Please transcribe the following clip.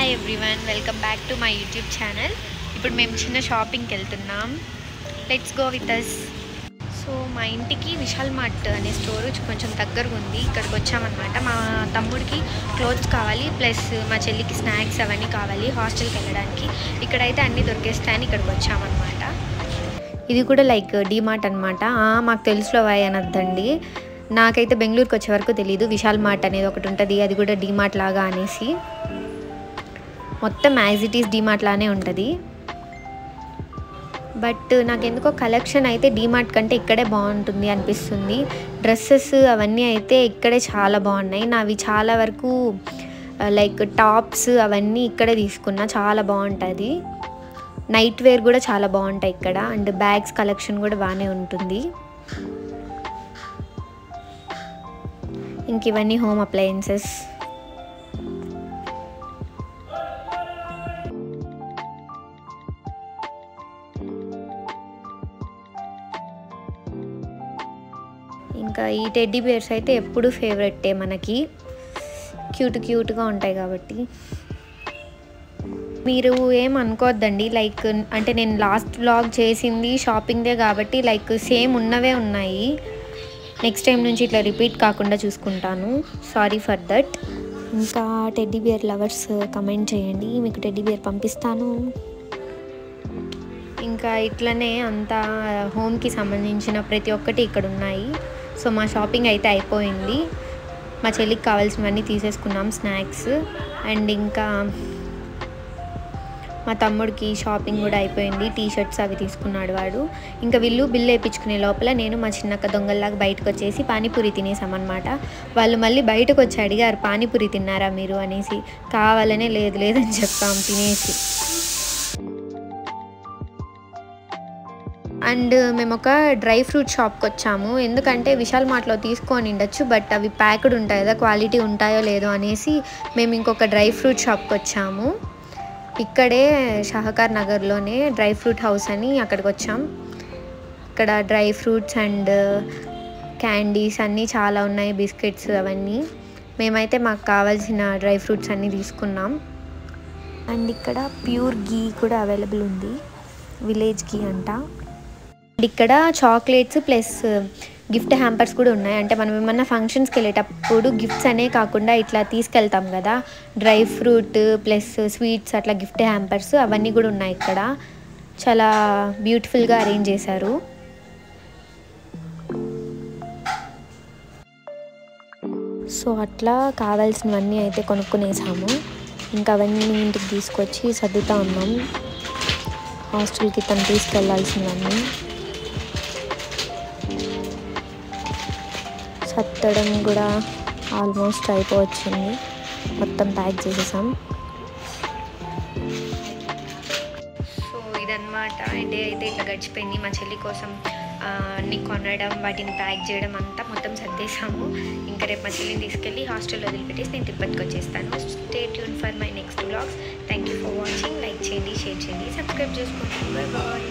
Hi everyone, welcome back to my YouTube channel. ఇప్పుడు మేము చిన్న షాపింగ్కి వెళ్తున్నాం. Let's go with us. So మా ఇంటికి విశాల్ మార్ట్ అనే స్టోర్ కొంచెం దగ్గరగా ఉంది. ఇక్కడికి వచ్చామన్నమాట. మా తమ్ముడికి క్లోత్స్ కావాలి, ప్లస్ మా చెల్లికి స్నాక్స్ అవన్నీ కావాలి హాస్టల్కి వెళ్ళడానికి. ఇక్కడైతే అన్నీ దొరికేస్తాయని ఇక్కడికి వచ్చామన్నమాట. ఇది కూడా లైక్ డీమార్ట్ అనమాట. మాకు తెలుసులో వాయ్ అనొద్దండి, నాకైతే బెంగళూరుకి వచ్చే వరకు తెలీదు విశాల్ మార్ట్ అనేది ఒకటి ఉంటుంది, అది కూడా డీమార్ట్ లాగా అనేసి. మొత్తం యాజ్ ఇట్ ఈస్ డీమార్ట్ లానే ఉంటుంది. బట్ నాకెందుకో కలెక్షన్ అయితే డీమార్ట్ కంటే ఇక్కడే బాగుంటుంది అనిపిస్తుంది. డ్రెస్సెస్ అవన్నీ అయితే ఇక్కడే చాలా బాగున్నాయి. నావి చాలా వరకు లైక్ టాప్స్ అవన్నీ ఇక్కడే తీసుకున్నా, చాలా బాగుంటుంది. నైట్ వేర్ కూడా చాలా బాగుంటాయి ఇక్కడ. అండ్ బ్యాగ్స్ కలెక్షన్ కూడా బాగానే ఉంటుంది. ఇంక ఇవన్నీ హోమ్ అప్లయన్సెస్. ఇంకా ఈ టెడ్డీ బేర్స్ అయితే ఎప్పుడు ఫేవరెట్టే మనకి, క్యూట్గా ఉంటాయి కాబట్టి. మీరు ఏం అనుకోవద్దండి, లైక్ అంటే నేను లాస్ట్ వ్లాగ్ చేసింది షాపింగ్దే కాబట్టి లైక్ సేమ్ ఉన్నవే ఉన్నాయి. నెక్స్ట్ టైం నుంచి ఇట్లా రిపీట్ కాకుండా చూసుకుంటాను. Sorry for that. ఇంకా టెడ్డీ బేర్ లవర్స్ కమెంట్ చేయండి, మీకు టెడ్డీ బేర్ పంపిస్తాను. ఇంకా ఇట్లనే అంతా హోమ్కి సంబంధించిన ప్రతి ఒక్కటి ఇక్కడ ఉన్నాయి. సో మా షాపింగ్ అయితే అయిపోయింది. మా చెల్లికి కావాల్సినవన్నీ తీసేసుకున్నాం, స్నాక్స్. అండ్ ఇంకా మా తమ్ముడికి షాపింగ్ కూడా అయిపోయింది, టీ షర్ట్స్ అవి తీసుకున్నాడు వాడు. ఇంకా వీళ్ళు బిల్లు వేయించుకునే లోపల నేను మా చిన్నక్క దొంగల్లాగా బయటకు వచ్చేసి పానీపూరి తినేసామన్నమాట. వాళ్ళు మళ్ళీ బయటకు వచ్చి అడిగారు, పానీపూరి తిన్నారా మీరు అనేసి. కావాలనే లేదని చెప్పాం తినేసి. అండ్ మేము ఒక డ్రై ఫ్రూట్ షాప్కి వచ్చాము. ఎందుకంటే విశాల్ మార్ట్లో తీసుకొని ఉండొచ్చు, బట్ అవి ప్యాక్డ్ ఉంటాయి కదా, క్వాలిటీ ఉంటాయో లేదో అనేసి మేము ఇంకొక డ్రై ఫ్రూట్ షాప్కి వచ్చాము. ఇక్కడే షహకార్ నగర్లోనే డ్రై ఫ్రూట్ హౌస్ అని అక్కడికి వచ్చాం. ఇక్కడ డ్రై ఫ్రూట్స్ అండ్ క్యాండీస్ అన్నీ చాలా ఉన్నాయి, బిస్కెట్స్ అవన్నీ. మేమైతే మాకు కావాల్సిన డ్రై ఫ్రూట్స్ అన్నీ తీసుకున్నాం. అండ్ ఇక్కడ ప్యూర్ గీ కూడా అవైలబుల్ ఉంది, విలేజ్ గీ అంట. ఇక్కడ చాక్లెట్స్ ప్లస్ గిఫ్ట్ హ్యాంపర్స్ కూడా ఉన్నాయి. అంటే మనం ఏమన్నా ఫంక్షన్స్కి వెళ్ళేటప్పుడు గిఫ్ట్స్ అనే కాకుండా ఇట్లా తీసుకెళ్తాం కదా, డ్రై ఫ్రూట్ ప్లస్ స్వీట్స్ అట్లా గిఫ్ట్ హ్యాంపర్స్ అవన్నీ కూడా ఉన్నాయి ఇక్కడ. చాలా బ్యూటిఫుల్గా అరేంజ్ చేశారు. సో అట్లా కావాల్సినవన్నీ అయితే కొనుక్కునేసాము. ఇంకా అవన్నీ ఇంటికి తీసుకొచ్చి సర్దుతా ఉన్నాం. హాస్టల్కి తను తీసుకెళ్లాల్సినవన్నీ సత్తడం కూడా ఆల్మోస్ట్ అయిపోవచ్చింది, మొత్తం ప్యాక్ చేసేసాం. సో ఇదన్నమాట డే అయితే ఇట్లా గడిచిపోయింది. మా చెల్లి కోసం అన్నీ కొనడం, వాటిని ప్యాక్ చేయడం అంతా మొత్తం సర్దేశాము. ఇంకా రేపు మా చెల్లిని తీసుకెళ్ళి హాస్టల్లో వదిలిపెట్టేసి నేను తిరుపతికి వచ్చేస్తాను. Stay tune for my next vlogs. Thank you for watching. Like చేయండి, షేర్ చేయండి, సబ్స్క్రైబ్ చేసుకోండి. Bye bye.